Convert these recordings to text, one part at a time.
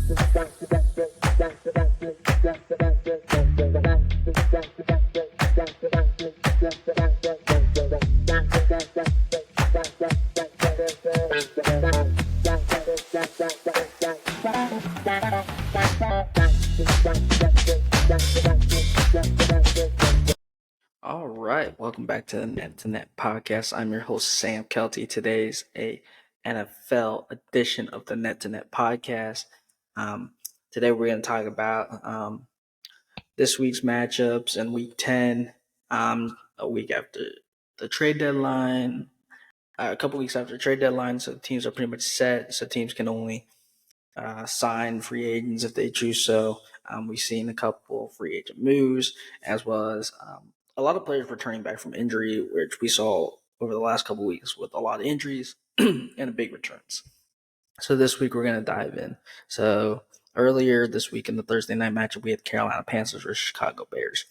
All right, welcome back to the Net to Net podcast. I'm your host Sam Kelty. Today's a NFL edition of the Net to Net podcast. Today we're going to talk about this week's matchups in Week 10, a week after the trade deadline, a couple weeks after the trade deadline. So the teams are pretty much set. So teams can only sign free agents if they choose so. We've seen a couple free agent moves, as well as a lot of players returning back from injury, which we saw over the last couple weeks with a lot of injuries and big returns. So this week we're going to dive in. So earlier this week in the Thursday night matchup, we had Carolina Panthers versus Chicago Bears.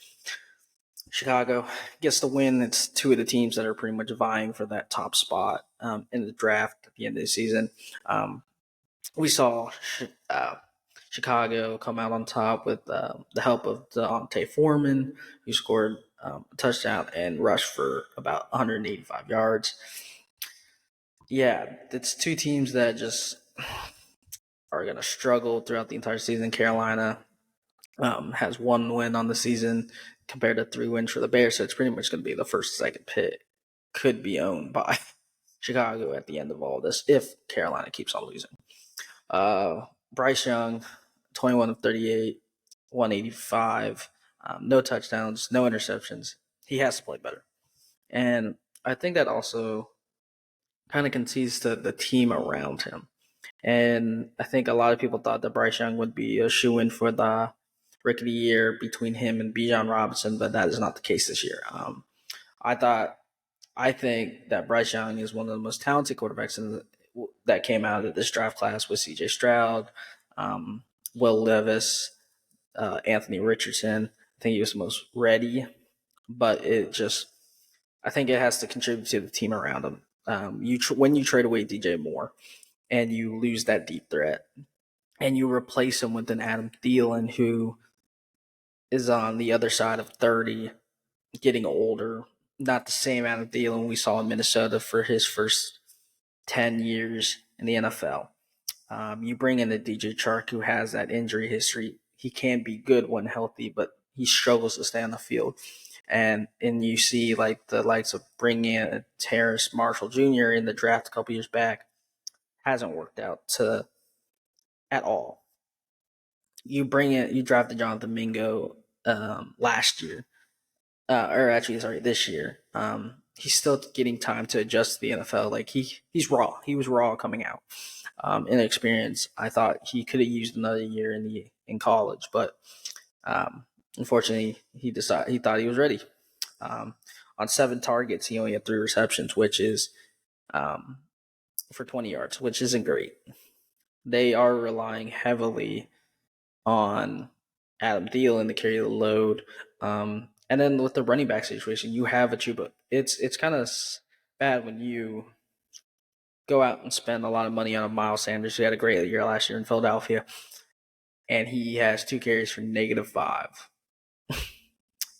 Chicago gets the win. It's two of the teams that are pretty much vying for that top spot in the draft at the end of the season. We saw Chicago come out on top with the help of Deontay Foreman, who scored a touchdown and rushed for about 185 yards. Yeah, it's two teams that just are going to struggle throughout the entire season. Carolina has one win on the season compared to 3 wins for the Bears, so it's pretty much going to be the first, second pick could be owned by Chicago at the end of all this if Carolina keeps on losing. Bryce Young, 21 of 38, 185, no touchdowns, no interceptions. He has to play better. And I think that also kind of concedes to the team around him. And I think a lot of people thought that Bryce Young would be a shoo-in for the Rookie of the Year between him and Bijan Robinson, but that is not the case this year. I think that Bryce Young is one of the most talented quarterbacks that came out of this draft class with CJ Stroud, Will Levis, Anthony Richardson. I think he was the most ready, but I think it has to contribute to the team around him. When you trade away DJ Moore and you lose that deep threat, and you replace him with an Adam Thielen who is on the other side of 30, getting older, not the same Adam Thielen we saw in Minnesota for his first 10 years in the NFL. You bring in a DJ Chark who has that injury history. He can be good when healthy, but he struggles to stay on the field. And you see like the likes of bringing in Terrace Marshall Jr. in the draft a couple years back hasn't worked out at all. You drafted Jonathan Mingo last year, this year. He's still getting time to adjust to the NFL. Like he's raw. He was raw coming out. Inexperienced. I thought he could have used another year in college, but unfortunately, he thought he was ready. On 7 targets, he only had 3 receptions, which is for 20 yards, which isn't great. They are relying heavily on Adam Thielen to carry the load. And then with the running back situation, you have a Chuba. It's kind of bad when you go out and spend a lot of money on a Miles Sanders, who had a great year last year in Philadelphia, and he has 2 carries for -5.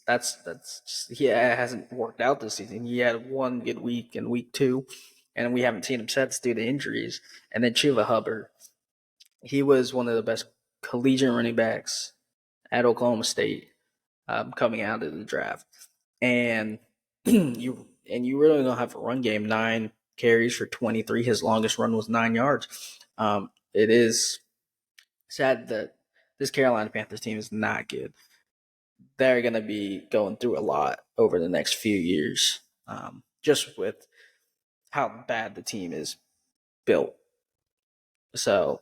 That's just, it hasn't worked out this season. He had one good week in week 2, and we haven't seen him since due to injuries. And then Chuba Hubbard, he was one of the best collegiate running backs at Oklahoma State coming out of the draft, and you really don't have a run game. 9 carries for 23. His longest run was 9 yards. It is sad that this Carolina Panthers team is not good. They're going to be going through a lot over the next few years, just with how bad the team is built. So,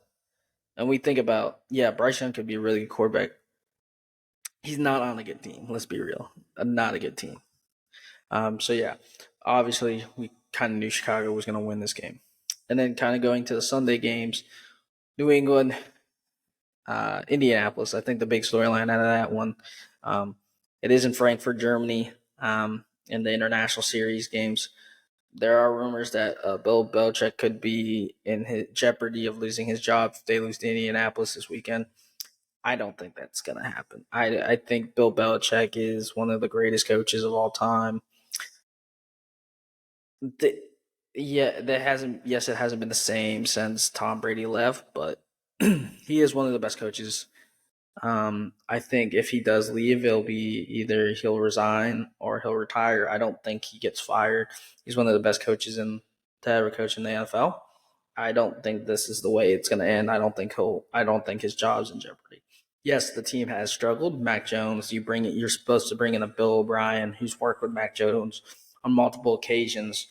and we think about, Bryce Young could be a really good quarterback. He's not on a good team. Let's be real. Not a good team. Obviously we kind of knew Chicago was going to win this game. And then kind of going to the Sunday games, New England, Indianapolis. I think the big storyline out of that one, it is in Frankfurt, Germany, in the international series games. There are rumors that Bill Belichick could be in his jeopardy of losing his job if they lose to Indianapolis this weekend. I don't think that's going to happen. I think Bill Belichick is one of the greatest coaches of all time. The, yeah, that hasn't. Yes, it hasn't been the same since Tom Brady left, but he is one of the best coaches. I think if he does leave, it'll be either he'll resign or he'll retire. I don't think he gets fired. He's one of the best coaches to ever coach in the NFL. I don't think this is the way it's going to end. I don't think his job's in jeopardy. Yes, the team has struggled. Mac Jones, you're supposed to bring in a Bill O'Brien who's worked with Mac Jones on multiple occasions,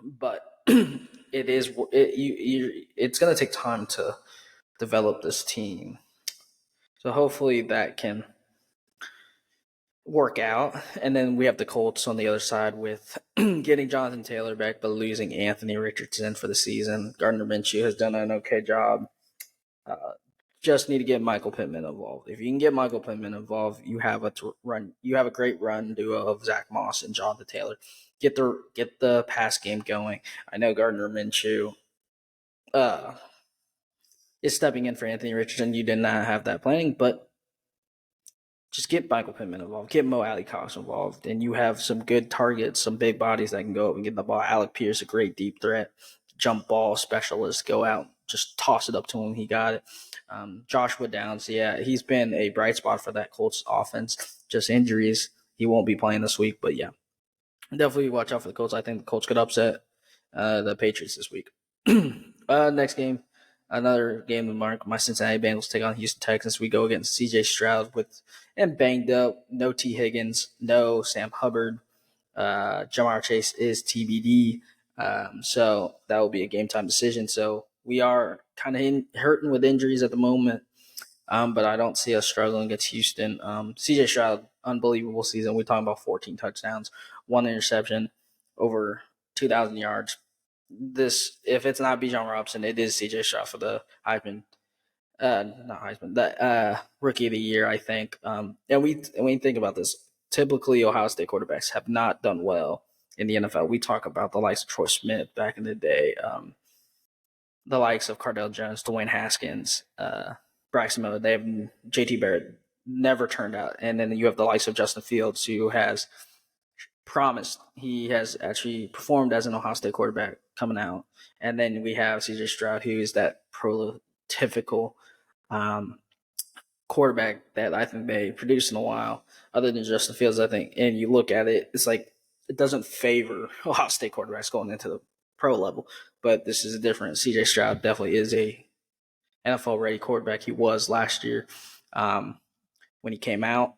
but it's going to take time to develop this team. So hopefully that can work out. And then we have the Colts on the other side with getting Jonathan Taylor back, but losing Anthony Richardson for the season. Gardner Minshew has done an okay job. Just need to get Michael Pittman involved. If you can get Michael Pittman involved, you have a great run duo of Zach Moss and Jonathan Taylor. Get the pass game going. I know Gardner Minshew uh, is stepping in for Anthony Richardson. You did not have that planning, but just get Michael Pittman involved, get Mo Alley Cox involved, and you have some good targets, some big bodies that can go up and get the ball. Alec Pierce, a great deep threat, jump ball specialist, go out, just toss it up to him. He got it. Joshua Downs, yeah, he's been a bright spot for that Colts offense. Just injuries. He won't be playing this week, but yeah, definitely watch out for the Colts. I think the Colts could upset the Patriots this week. Next game, another game of mark. My Cincinnati Bengals take on Houston Texans. We go against CJ Stroud and banged up. No T Higgins, no Sam Hubbard. Jamar Chase is TBD. So that will be a game time decision. So we are kind of hurting with injuries at the moment. But I don't see us struggling against Houston. CJ Stroud, unbelievable season. We're talking about 14 touchdowns, one interception, over 2,000 yards. If it's not Bijan Robinson, it is CJ Stroud for the Heisman, not Heisman, the Rookie of the Year, I think. And when you think about this, typically Ohio State quarterbacks have not done well in the NFL. We talk about the likes of Troy Smith back in the day, the likes of Cardell Jones, Dwayne Haskins, Bryce Miller. They have JT Barrett never turned out, and then you have the likes of Justin Fields, who has promised. He has actually performed as an Ohio State quarterback coming out, and then we have CJ Stroud, who is that prototypical um, quarterback that I think they produced in a while. Other than Justin Fields, I think, and you look at it, it's like it doesn't favor Ohio State quarterbacks going into the pro level. But this is different. CJ Stroud definitely is a NFL ready quarterback. He was last year when he came out.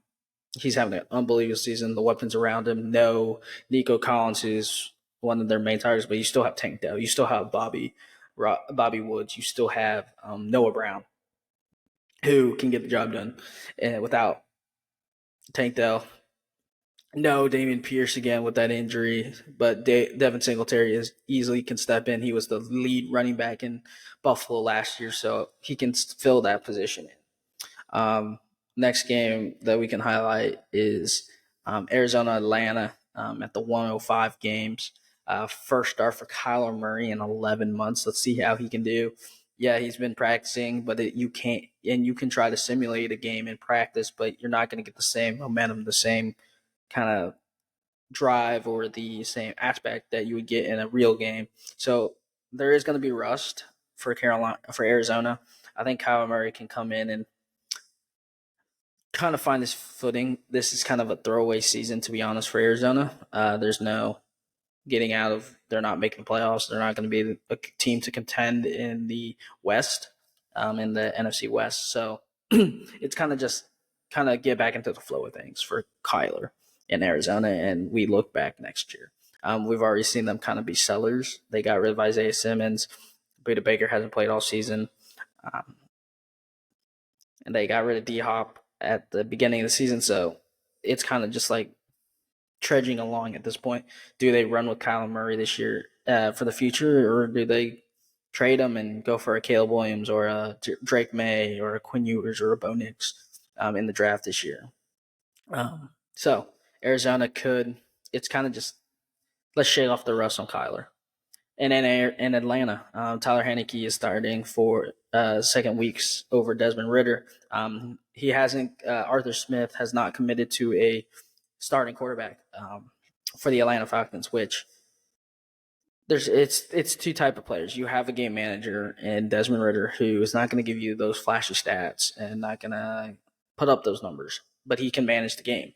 He's having an unbelievable season. The weapons around him. No Nico Collins, who's one of their main targets, but you still have Tank Dell. You still have Bobby Woods. You still have Noah Brown, who can get the job done. And without Tank Dell, no Damian Pierce again with that injury, but Devin Singletary is easily can step in. He was the lead running back in Buffalo last year, so he can fill that position. Next game that we can highlight is Arizona Atlanta at the 105 games. First start for Kyler Murray in 11 months. Let's see how he can do. Yeah, he's been practicing, but you can't, and you can try to simulate a game in practice, but you're not going to get the same momentum, the same kind of drive or the same aspect that you would get in a real game. So there is going to be rust for Arizona. I think Kyler Murray can come in and kind of find his footing. This is kind of a throwaway season, to be honest, for Arizona. There's no getting out of. They're not making playoffs. They're not going to be a team to contend in the West, in the NFC West. So it's kind of get back into the flow of things for Kyler in Arizona, and we look back next year. We've already seen them kind of be sellers. They got rid of Isaiah Simmons. Buda Baker hasn't played all season. And they got rid of D Hop at the beginning of the season. So it's kind of just like trudging along at this point. Do they run with Kyler Murray this year for the future, or do they trade him and go for a Caleb Williams or a Drake May or a Quinn Ewers or a Bo Nix in the draft this year? So Arizona could. It's kind of just let's shake off the rust on Kyler. And then in Atlanta, Tyler Heineke is starting for second weeks over Desmond Ritter. He hasn't. Arthur Smith has not committed to a starting quarterback for the Atlanta Falcons, which it's two type of players. You have a game manager in Desmond Ritter who is not going to give you those flashy stats and not going to put up those numbers, but he can manage the game.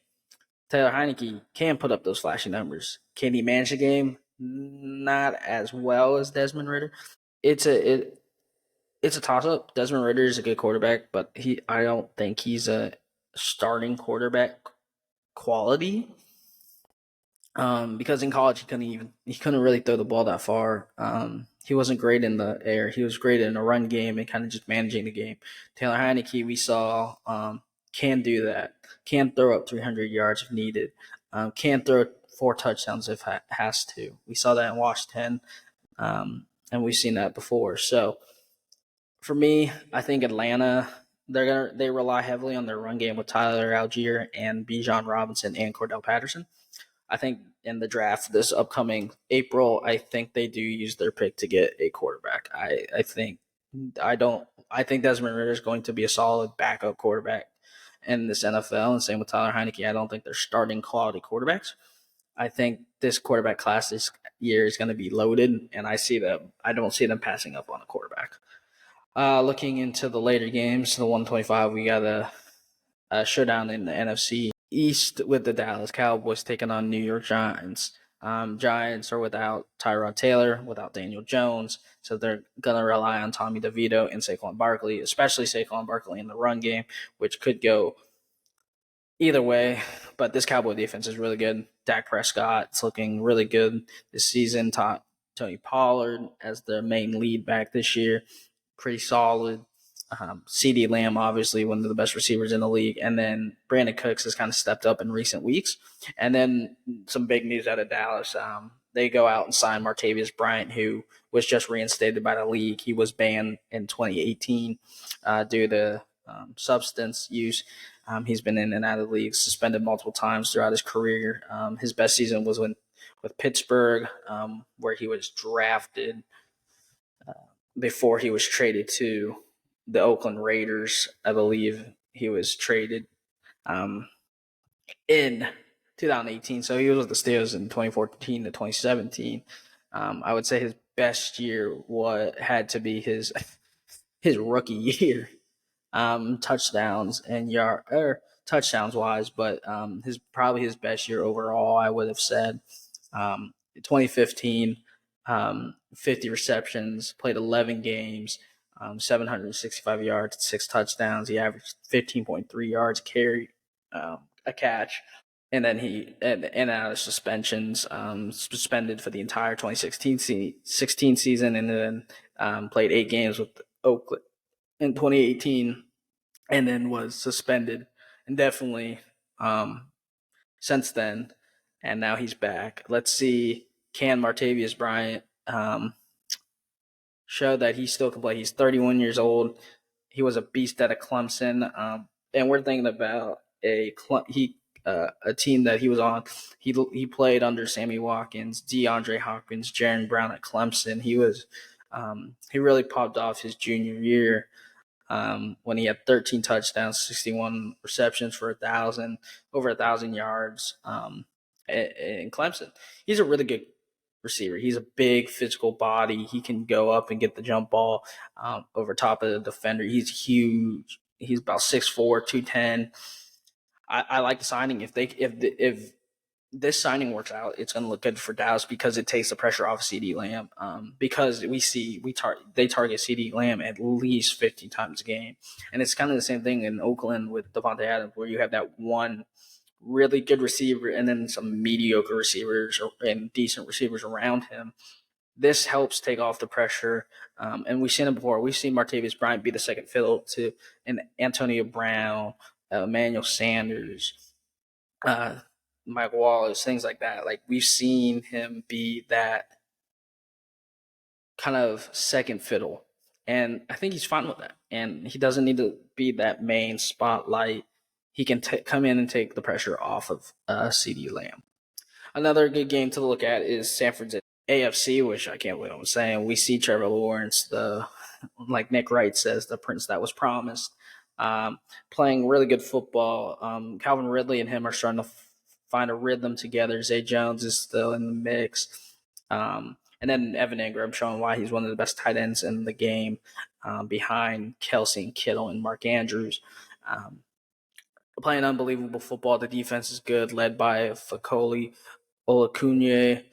Taylor Heineke can put up those flashy numbers. Can he manage the game? Not as well as Desmond Ritter. It's a toss up. Desmond Ritter is a good quarterback, but I don't think he's a starting quarterback quality. Because in college he couldn't really throw the ball that far. He wasn't great in the air. He was great in a run game and kind of just managing the game. Taylor Heineke, we saw, can do that. Can throw up 300 yards if needed. Can throw 4 touchdowns if has to. We saw that in Washington, and we've seen that before. So for me, I think Atlanta they rely heavily on their run game with Tyler Algier and Bijan Robinson and Cordell Patterson. I think in the draft this upcoming April, I think they do use their pick to get a quarterback. I think Desmond Ritter is going to be a solid backup quarterback in this NFL, and same with Tyler Heineke. I don't think they're starting quality quarterbacks. I think this quarterback class this year is going to be loaded, and I don't see them passing up on a quarterback. Looking into the later games, the 125, we got a showdown in the NFC East with the Dallas Cowboys taking on New York Giants. Giants are without Tyrod Taylor, without Daniel Jones, so they're going to rely on Tommy DeVito and Saquon Barkley, especially Saquon Barkley in the run game, which could go either way. But this Cowboy defense is really good. Dak Prescott's looking really good this season. Tony Pollard as the main lead back this year, pretty solid. CD Lamb, obviously one of the best receivers in the league, and then Brandon Cooks has kind of stepped up in recent weeks. And then some big news out of Dallas. They go out and sign Martavius Bryant, who was just reinstated by the league. He was banned in 2018 due to substance use. He's been in and out of the league, suspended multiple times throughout his career. His best season was with Pittsburgh, where he was drafted before he was traded to the Oakland Raiders. I believe he was traded in 2018. So he was with the Steelers in 2014 to 2017. I would say his best year had to be his rookie year, touchdowns wise, but probably his best year overall. I would have said 2015. 50 receptions, played 11 games, 765 yards, 6 touchdowns. He averaged 15.3 yards carry, a catch. And then he and out of suspensions, suspended for the entire 2016 season, and then played 8 games with Oakland in 2018, and then was suspended indefinitely since then. And now he's back. Let's see, can Martavius Bryant show that he still can play? He's 31 years old. He was a beast at a Clemson, and we're thinking about a team that he was on. He played under Sammy Watkins, DeAndre Hopkins, Jaron Brown at Clemson. He really popped off his junior year when he had 13 touchdowns, 61 receptions for over 1,000 yards in Clemson. He's a really good receiver. He's a big physical body. He can go up and get the jump ball over top of the defender. He's huge. He's about 6'4", 210. I like the signing. If this signing works out, it's going to look good for Dallas because it takes the pressure off CD Lamb. Because they target CD Lamb at least 50 times a game, and it's kind of the same thing in Oakland with Devontae Adams, where you have that one really good receiver and then some mediocre receivers and decent receivers around him. This helps take off the pressure, and we've seen it before. We've seen Martavius Bryant be the second fiddle to an Antonio Brown, Emmanuel Sanders, Mike Wallace, things like that. Like, we've seen him be that kind of second fiddle, and I think he's fine with that. And he doesn't need to be that main spotlight. He can come in and take the pressure off of CD Lamb. Another good game to look at is San Francisco AFC, which I can't believe I'm saying. We see Trevor Lawrence, the like Nick Wright says, the prince that was promised, um, playing really good football. Calvin Ridley and him are starting to find a rhythm together. Zay Jones is still in the mix. And then Evan Ingram showing why he's one of the best tight ends in the game, behind Kelsey and Kittle and Mark Andrews. Um, Playing unbelievable football. The defense is good, led by Fakoli Olakunye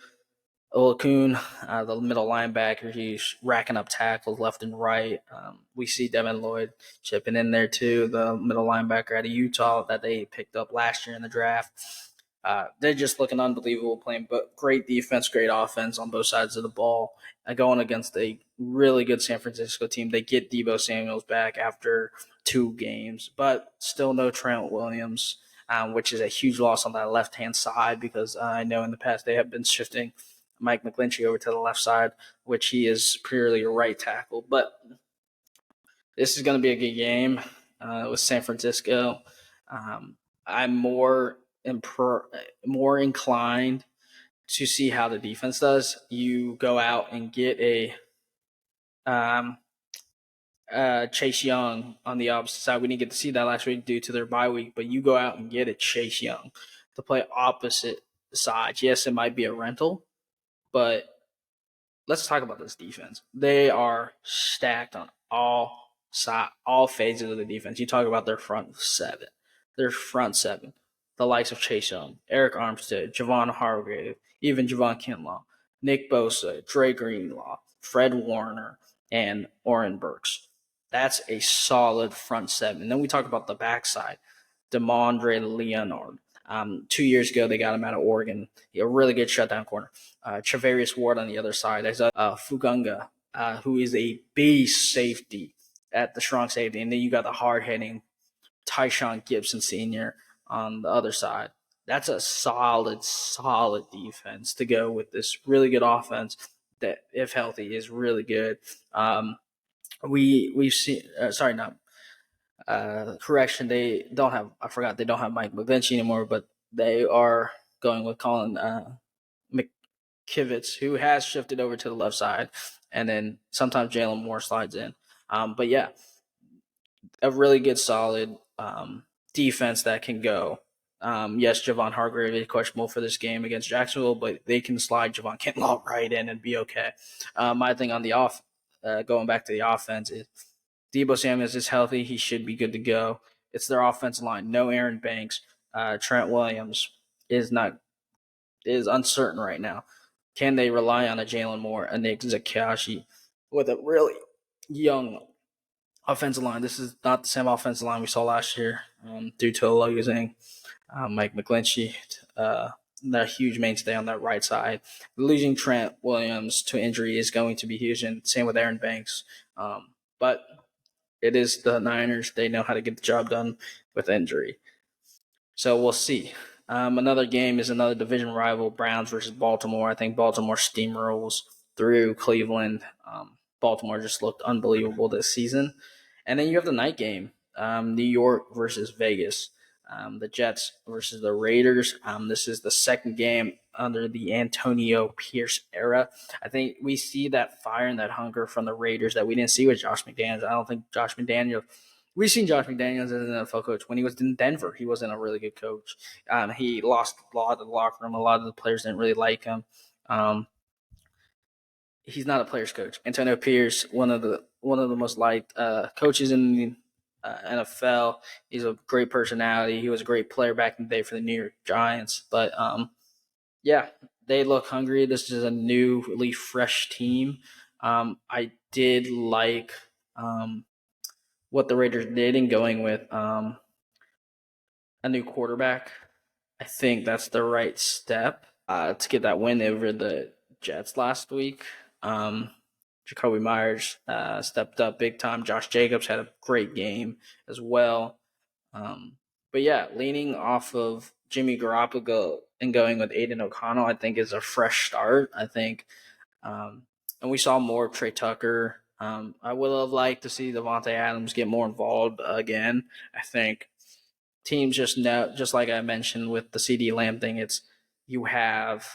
Olakun, the middle linebacker. He's racking up tackles left and right. We see Devin Lloyd chipping in there too, the middle linebacker out of Utah that they picked up last year in the draft. They're just looking unbelievable, playing but great defense, great offense on both sides of the ball. Going against a really good San Francisco team. They get Deebo Samuels back after 2 games, but still no Trent Williams, which is a huge loss on that left-hand side because I know in the past they have been shifting Mike McGlinchey over to the left side, which he is purely a right tackle. But this is going to be a good game with San Francisco. I'm more inclined to see how the defense does. You go out and get a um, Chase Young on the opposite side. We didn't get to see that last week due to their bye week, but you go out and get a Chase Young to play opposite sides. Yes, it might be a rental, but let's talk about this defense. They are stacked on all phases of the defense. You talk about their front seven. Their front seven. The likes of Chase Young, Eric Armstead, Javon Hargrave, even Javon Kinlaw, Nick Bosa, Dre Greenlaw, Fred Warner, and Oren Burks. That's a solid front seven. And then we talk about the backside. Demondre Leonard. 2 years ago, they got him out of Oregon. A really good shutdown corner. Travarius Ward on the other side. There's Fugunga, who is a beast safety at the strong safety. And then you got the hard-hitting Tyshawn Gibson Sr. on the other side. That's a solid defense to go with this really good offense that, if healthy, is really good. We've seen correction, they don't have. I forgot they don't have Mike McGlinchey anymore, but they are going with Colin McKivitz, who has shifted over to the left side, and then sometimes Jalen Moore slides in. But yeah, a really good, solid defense that can go. Yes, Javon Hargrave is questionable for this game against Jacksonville, but they can slide Javon Kinlaw right in and be okay. My thing on the going back to the offense is Deebo Samuels is healthy. He should be good to go. It's their offensive line. No Aaron Banks. Trent Williams is uncertain right now. Can they rely on a Jalen Moore, a Nick Zakashi with a really young offensive line? This is not the same offensive line we saw last year due to losing Mike McGlinchey, that huge mainstay on that right side. Losing Trent Williams to injury is going to be huge, and same with Aaron Banks. But it is the Niners. They know how to get the job done with injury. So we'll see. Another game is another division rival, Browns versus Baltimore. I think Baltimore steamrolls through Cleveland. Baltimore just looked unbelievable this season. And then you have the night game, New York versus Vegas. The Jets versus the Raiders. This is the second game under the Antonio Pierce era. I think we see that fire and that hunger from the Raiders that we didn't see with Josh McDaniels. I don't think Josh McDaniels. We've seen Josh McDaniels as an NFL coach. When he was in Denver, he wasn't a really good coach. He lost a lot of the locker room. A lot of the players didn't really like him. He's not a player's coach. Antonio Pierce, one of the most liked coaches in the NFL. He's a great personality. He was a great player back in the day for the New York Giants. But yeah, they look hungry. This is a newly fresh team. I did like what the Raiders did in going with a new quarterback. I think that's the right step to get that win over the Jets last week. Jacoby Myers stepped up big time. Josh Jacobs had a great game as well. But yeah, leaning off of Jimmy Garoppolo and going with Aiden O'Connell, I think is a fresh start. I think, and we saw more of Trey Tucker. I would have liked to see Devontae Adams get more involved again. I think teams just know, just like I mentioned with the CD Lamb thing, it's you have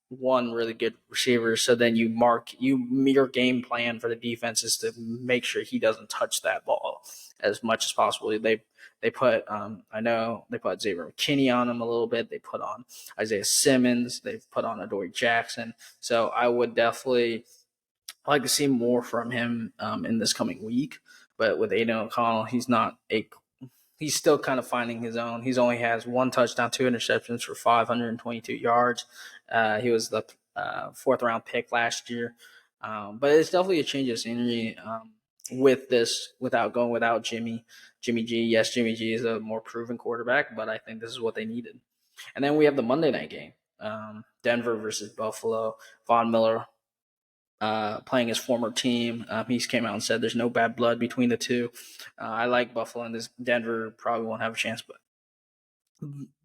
one really good receiver. So then your game plan for the defense is to make sure he doesn't touch that ball as much as possible. They put I know they put Xavier McKinney on him a little bit. They put on Isaiah Simmons. They've put on Adoree Jackson. So I would definitely like to see more from him in this coming week. But with Aiden O'Connell, he's still kind of finding his own. He's only has one touchdown, 2 interceptions for 522 yards. He was the fourth round pick last year. But it's definitely a change of scenery with this without Jimmy G. Yes, Jimmy G is a more proven quarterback, but I think this is what they needed. And then we have the Monday night game, Denver versus Buffalo. Von Miller playing his former team. He came out and said there's no bad blood between the two. I like Buffalo, and this Denver probably won't have a chance, but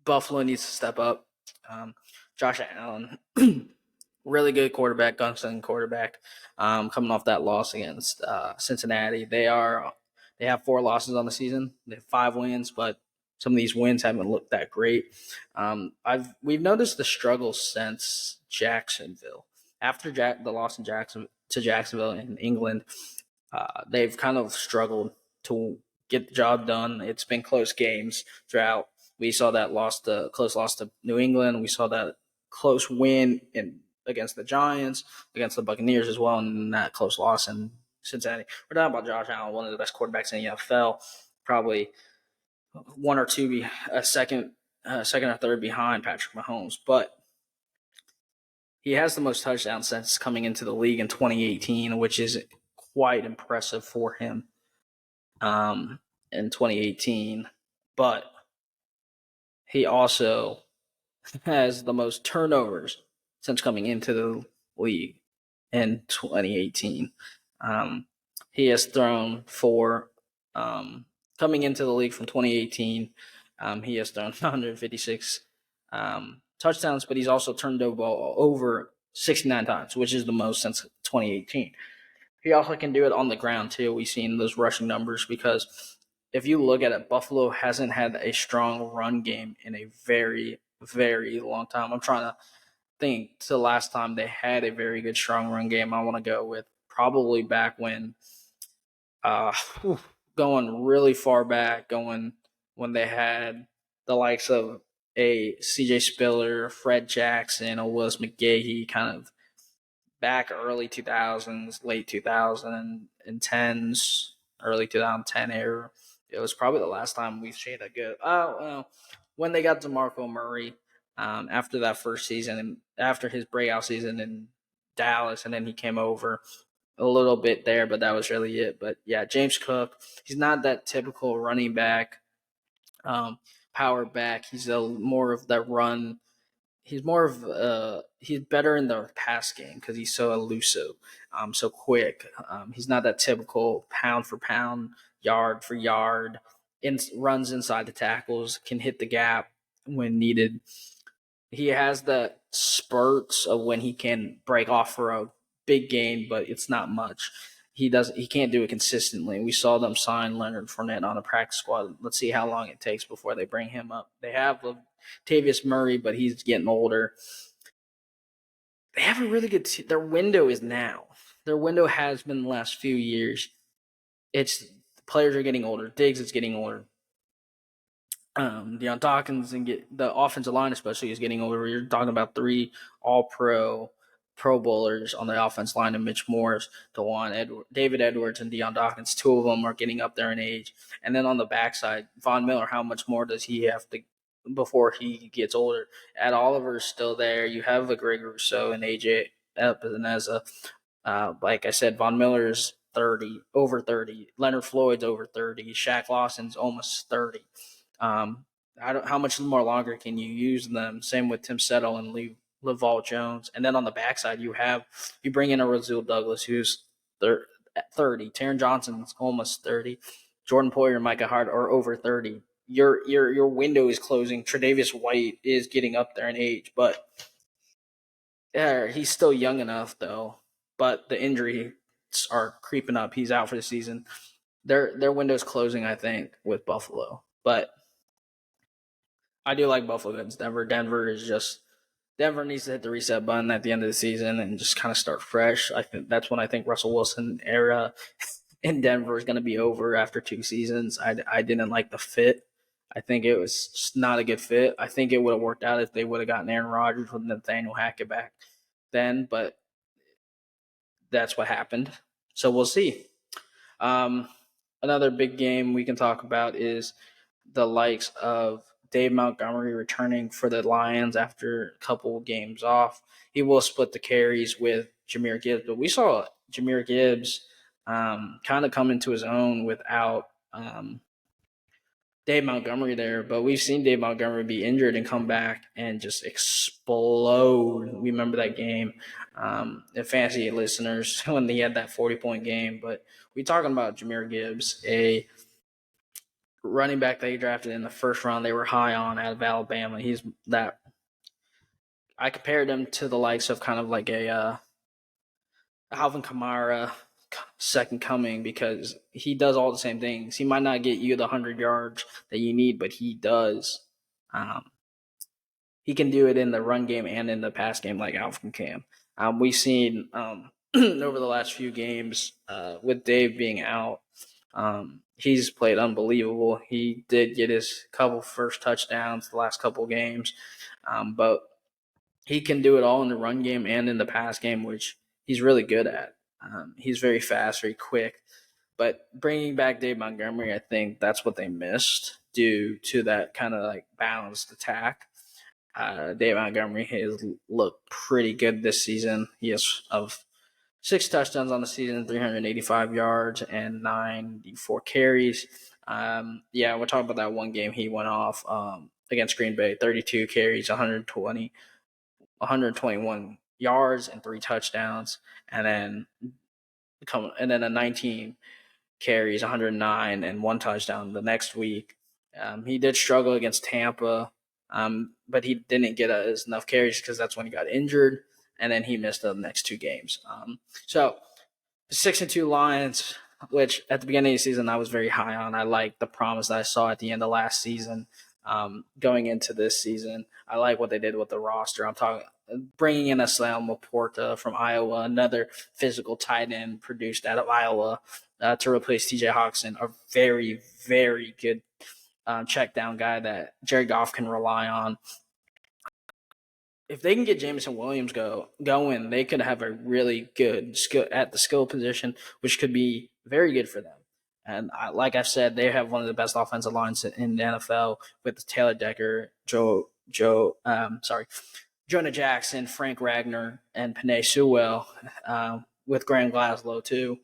Buffalo needs to step up. Josh Allen, really good quarterback, gunslinger quarterback, coming off that loss against Cincinnati. They have 4 losses on the season. They have 5 wins, but some of these wins haven't looked that great. We've noticed the struggle since Jacksonville. After the loss in Jacksonville in England, they've kind of struggled to get the job done. It's been close games throughout. We saw that close loss to New England. We saw that close win against the Giants, against the Buccaneers as well, and that close loss in Cincinnati. We're talking about Josh Allen, one of the best quarterbacks in the NFL, probably one or two, second or third behind Patrick Mahomes, but he has the most touchdowns since coming into the league in 2018, which is quite impressive for him in 2018. But he also has the most turnovers since coming into the league in 2018. He has thrown for coming into the league from 2018. He has thrown 156 touchdowns, but he's also turned the ball over 69 times, which is the most since 2018. He also can do it on the ground too. We've seen those rushing numbers because if you look at it, Buffalo hasn't had a strong run game in a very, very long time. I'm trying to think to the last time they had a very good strong run game. I want to go with probably back when going really far back, going when they had the likes of a CJ Spiller, Fred Jackson, or Willis McGahee, kind of back early 2000s, late 2010s, early 2010 era. It was probably the last time we've seen a good. When they got DeMarco Murray after that first season, and after his breakout season in Dallas, and then he came over a little bit there, but that was really it. But yeah, James Cook, he's not that typical running back, power back. He's more of that run. He's he's better in the pass game because he's so elusive, so quick. He's not that typical pound for pound, yard for yard, runs inside the tackles, can hit the gap when needed. He has the spurts of when he can break off for a big gain, but it's not much. He can't do it consistently. We saw them sign Leonard Fournette on a practice squad. Let's see how long it takes before they bring him up. They have Latavius Murray, but he's getting older. They have a really good their window is now. Their window has been the last few years. It's the players are getting older. Diggs is getting older. Deion Dawkins and the offensive line especially is getting older. You're talking about 3 All-Pro Pro Bowlers on the offense line, and Mitch Morris, David Edwards, and Deion Dawkins. 2 of them are getting up there in age. And then on the backside, Von Miller, how much more does he have to before he gets older? Ed Oliver's still there. You have a Greg Rousseau and AJ Epineza. Like I said, Von Miller's 30, over 30. Leonard Floyd's over 30. Shaq Lawson's almost 30. How much more longer can you use them? Same with Tim Settle and Laval Jones. And then on the backside, you bring in a Rasul Douglas who's 30. Taron Johnson's almost 30. Jordan Poyer and Micah Hart are over 30. Your window is closing. Tre'Davious White is getting up there in age, but he's still young enough though. But the injuries are creeping up. He's out for the season. Their window's closing, I think, with Buffalo. But I do like Buffalo against Denver. Denver is just Denver needs to hit the reset button at the end of the season and just kind of start fresh. I think that's when I think Russell Wilson era in Denver is going to be over after 2 seasons. I didn't like the fit. I think it was just not a good fit. I think it would have worked out if they would have gotten Aaron Rodgers with Nathaniel Hackett back then, but that's what happened. So we'll see. Um, Another big game we can talk about is the likes of Dave Montgomery returning for the Lions after a couple games off. He will split the carries with Jahmyr Gibbs, but we saw Jahmyr Gibbs kind of come into his own without Dave Montgomery there. But we've seen Dave Montgomery be injured and come back and just explode. We remember that game, the fantasy listeners, when he had that 40-point game. But we talking about Jahmyr Gibbs, a running back they drafted in the first round. They were high on out of Alabama. He's that. I compared him to the likes of kind of like a Alvin Kamara second coming because he does all the same things. He might not get you the 100 yards that you need, but he does. Um, he can do it in the run game and in the pass game like Alvin can. We've seen over the last few games with Dave being out, he's played unbelievable. He did get his couple first touchdowns the last couple games, but he can do it all in the run game and in the pass game, which he's really good at. He's very fast, very quick. But bringing back Dave Montgomery, I think that's what they missed due to that kind of like balanced attack. Dave Montgomery has looked pretty good this season. He has of 6 touchdowns on the season, 385 yards, and 94 carries. We're talking about that one game he went off against Green Bay, 32 carries, 121 yards, and 3 touchdowns, and then a 19 carries, 109, and 1 touchdown the next week. He did struggle against Tampa, but he didn't get enough carries because that's when he got injured, and then he missed the next 2 games. So 6-2 Lions, which at the beginning of the season I was very high on. I liked the promise that I saw at the end of last season. Going into this season, I like what they did with the roster. I'm talking bringing in Aslam Laporta from Iowa, another physical tight end produced out of Iowa, to replace T.J. Hawkinson, a very, very good check down guy that Jared Goff can rely on. If they can get Jameson Williams going, they could have a really good skill at the skill position, which could be very good for them. And like I've said, they have one of the best offensive lines in the NFL with Taylor Decker, Jonah Jackson, Frank Ragnar, and Penei Sewell, with Graham Glasgow too.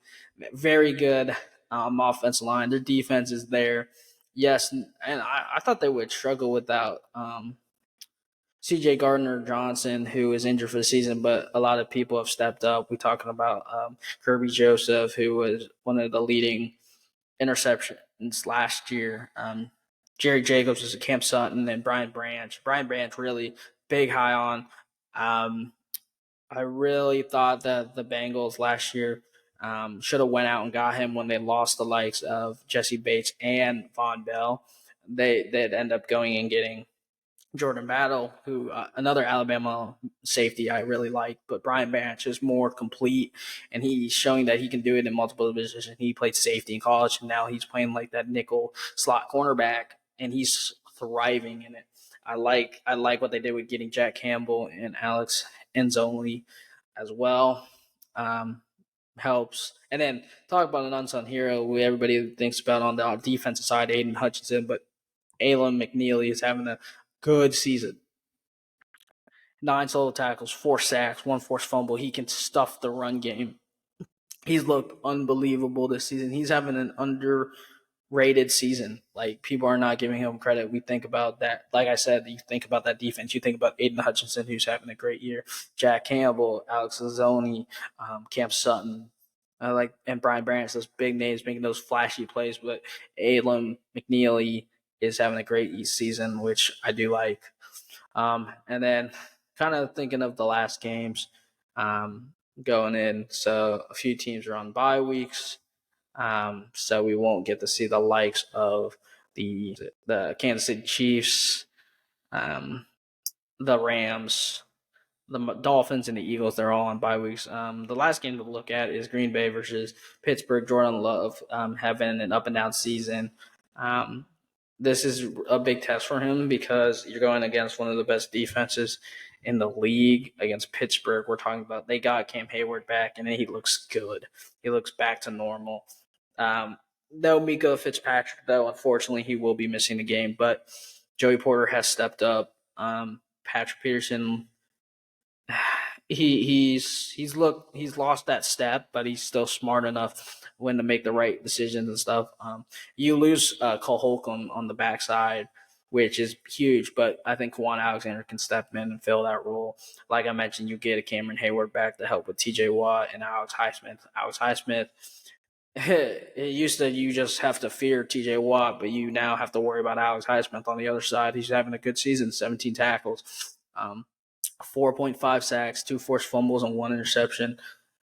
Very good offensive line. Their defense is there. Yes, and I thought they would struggle without C.J. Gardner-Johnson, who is injured for the season, but a lot of people have stepped up. We're talking about Kirby Joseph, who was one of the leading interceptions last year. Jerry Jacobs was a Cam Sutton, and Brian Branch. Brian Branch really big high on. I really thought that the Bengals last year should have went out and got him when they lost the likes of Jesse Bates and Von Bell. They'd end up going and getting Jordan Battle, who another Alabama safety I really like, but Brian Branch is more complete, and he's showing that he can do it in multiple positions. He played safety in college, and now he's playing like that nickel slot cornerback, and he's thriving in it. I like what they did with getting Jack Campbell and Alex Enzoli as well. Helps. And then talk about an unsung hero who everybody thinks about on the defensive side, Aiden Hutchinson, but Alan McNeely is having a good season. 9 solo tackles, 4 sacks, 1 forced fumble. He can stuff the run game. He's looked unbelievable this season. He's having an underrated season. Like, people are not giving him credit. We think about that. Like I said, you think about that defense. You think about Aiden Hutchinson, who's having a great year. Jack Campbell, Alex Lazzoni, Cam Sutton, and Brian Branch, those big names making those flashy plays. But Alan McNeely is having a great season, which I do like. And then kind of thinking of the last games going in. So a few teams are on bye weeks. So we won't get to see the likes of the Kansas City Chiefs, the Rams, the Dolphins and the Eagles, they're all on bye weeks. The last game to look at is Green Bay versus Pittsburgh. Jordan Love having an up and down season. Um, this is a big test for him because you're going against one of the best defenses in the league against Pittsburgh. We're talking about they got Cam Hayward back, and he looks good. He looks back to normal. No Mika Fitzpatrick, though. Unfortunately, he will be missing the game, but Joey Porter has stepped up. Patrick Peterson, he's lost that step, but he's still smart enough when to make the right decisions and stuff. You lose Cole Holcomb on the backside, which is huge, but I think Kwan Alexander can step in and fill that role. Like I mentioned, you get a Cameron Hayward back to help with T.J. Watt and Alex Highsmith. Alex Highsmith. It used to you just have to fear T.J. Watt, but you now have to worry about Alex Highsmith on the other side. He's having a good season, 17 tackles. 4.5 sacks, 2 forced fumbles, and 1 interception.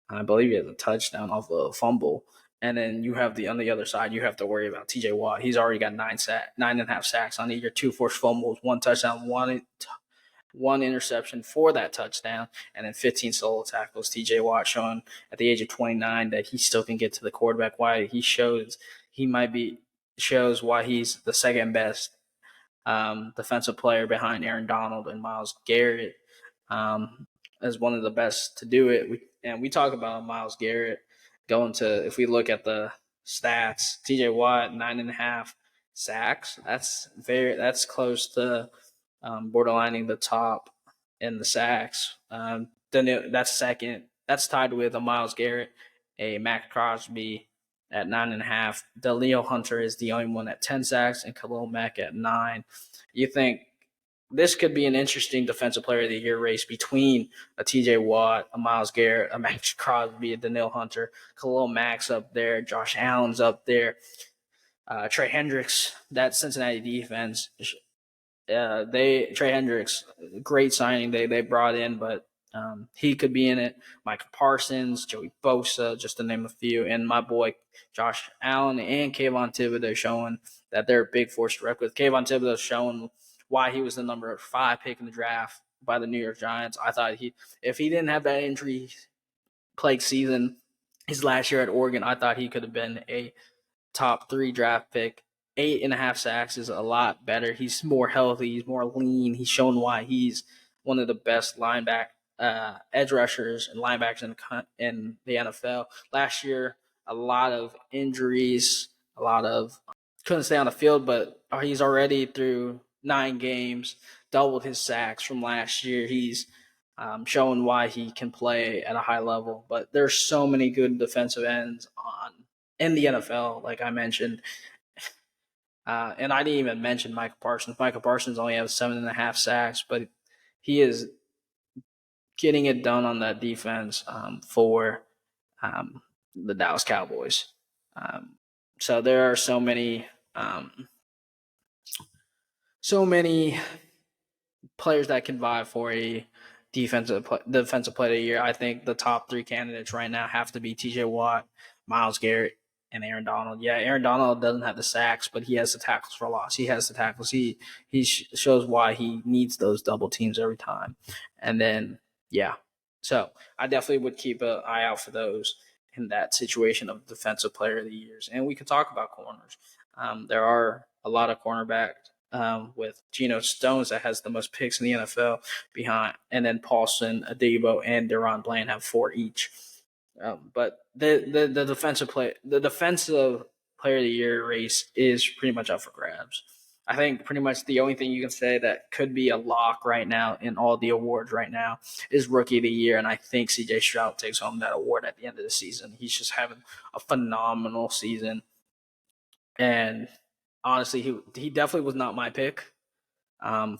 I believe he has a touchdown off a fumble. And then you have on the other side, you have to worry about T.J. Watt. He's already got 9.5 sacks on the year, 2 forced fumbles, 1 touchdown, one interception for that touchdown, and then 15 solo tackles. T.J. Watt showing at the age of 29 that he still can get to the quarterback. Why shows why he's the second best defensive player behind Aaron Donald and Myles Garrett as one of the best to do it. We talk about Myles Garrett going to, if we look at the stats, T.J. Watt 9.5 sacks. That's close to borderlining the top in the sacks. Then that's second. That's tied with a Myles Garrett, a Max Crosby at 9.5. Danielle Hunter is the only one at 10 sacks, and Khalil Mack at 9. You think this could be an interesting defensive player of the year race between a TJ Watt, a Myles Garrett, a Max Crosby, a Danielle Hunter, Khalil Mack's up there, Josh Allen's up there, Trey Hendricks, that Cincinnati defense. Trey Hendricks, great signing they brought in, but he could be in it. Michael Parsons, Joey Bosa, just to name a few, and my boy Josh Allen and Kayvon Thibodeau showing that they're a big force to reckon with. Kayvon Thibodeau showing why he was the number 5 pick in the draft by the New York Giants. I thought if he didn't have that injury plagued season his last year at Oregon, I thought he could have been a top 3 draft pick. 8.5 sacks is a lot better. He's more healthy. He's more lean. He's shown why he's one of the best edge rushers and linebackers in the NFL. Last year, a lot of injuries, couldn't stay on the field, but he's already through 9 games, doubled his sacks from last year. He's showing why he can play at a high level. But there's so many good defensive ends in the NFL, like I mentioned. And I didn't even mention Michael Parsons. Michael Parsons only has 7.5 sacks, but he is getting it done on that defense for the Dallas Cowboys. So there are so many players that can vie for a defensive player of the year. I think the top 3 candidates right now have to be T.J. Watt, Myles Garrett, and Aaron Donald. Yeah, Aaron Donald doesn't have the sacks, but he has the tackles for loss. He has the tackles. He shows why he needs those double teams every time. And then, yeah. So I definitely would keep an eye out for those in that situation of defensive player of the years. And we can talk about corners. There are a lot of cornerbacks with Geno Stones that has the most picks in the NFL behind, and then Paulson, Adebo, and Deron Bland have 4 each. But the defensive player of the year race is pretty much up for grabs. I think pretty much the only thing you can say that could be a lock right now in all the awards right now is Rookie of the Year, and I think CJ Stroud takes home that award at the end of the season. He's just having a phenomenal season, and honestly, he definitely was not my pick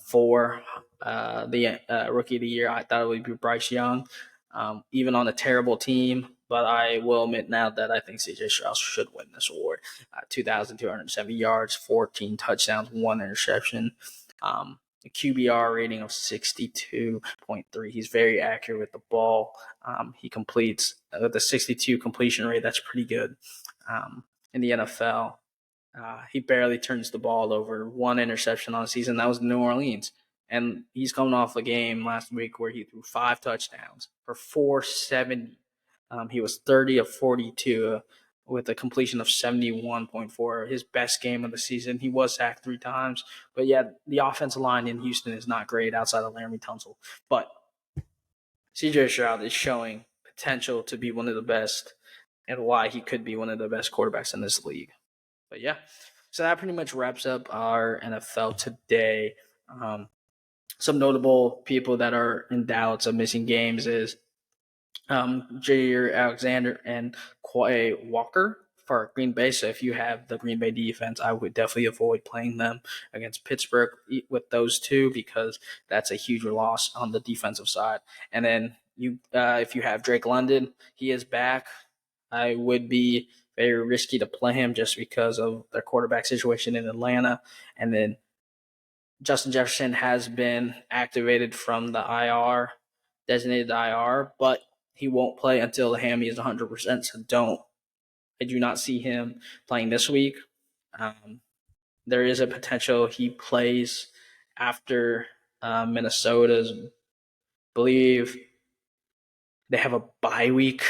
for the Rookie of the Year. I thought it would be Bryce Young, even on a terrible team. But I will admit now that I think C.J. Stroud should win this award. 2,270 yards, 14 touchdowns, 1 interception, a QBR rating of 62.3. He's very accurate with the ball. He completes the 62 completion rate. That's pretty good in the NFL. He barely turns the ball over. 1 interception on the season. That was New Orleans. And he's coming off a game last week where he threw 5 touchdowns for 470. He was 30 of 42 with a completion of 71.4, his best game of the season. He was sacked 3 times. But yeah, the offensive line in Houston is not great outside of Laramie Tunsil. But CJ Stroud is showing potential to be one of the best and why he could be one of the best quarterbacks in this league. But yeah, so that pretty much wraps up our NFL today. Some notable people that are in doubts of missing games is Jair Alexander and Quay Walker for Green Bay. So if you have the Green Bay defense, I would definitely avoid playing them against Pittsburgh with those two because that's a huge loss on the defensive side. And then if you have Drake London, he is back. I would be very risky to play him just because of their quarterback situation in Atlanta. And then Justin Jefferson has been activated from the IR, designated IR, but he won't play until the hammy is 100%. So I do not see him playing this week. There is a potential he plays after Minnesota's, believe they have a bye week.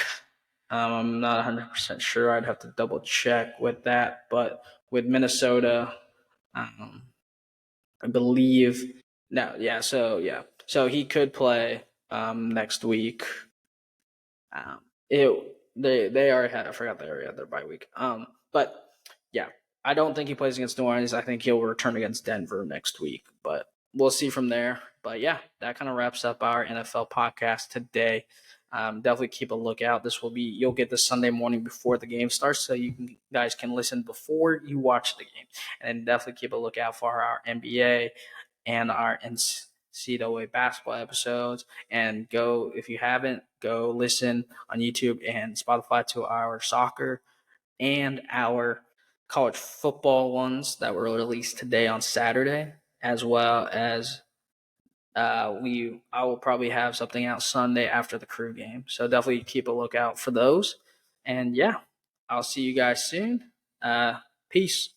I'm not 100% sure. I'd have to double check with that. But with Minnesota, I believe no, yeah. So he could play next week. They already had. I forgot they already had their bye week. But yeah, I don't think he plays against New Orleans. I think he'll return against Denver next week. But we'll see from there. But yeah, that kind of wraps up our NFL podcast today. Definitely keep a lookout. You'll get this Sunday morning before the game starts, so guys can listen before you watch the game. And definitely keep a lookout for our NBA and our NCAA basketball episodes. And if you haven't, go listen on YouTube and Spotify to our soccer and our college football ones that were released today on Saturday, as well as I will probably have something out Sunday after the Crew game. So definitely keep a lookout for those. And yeah, I'll see you guys soon. Peace.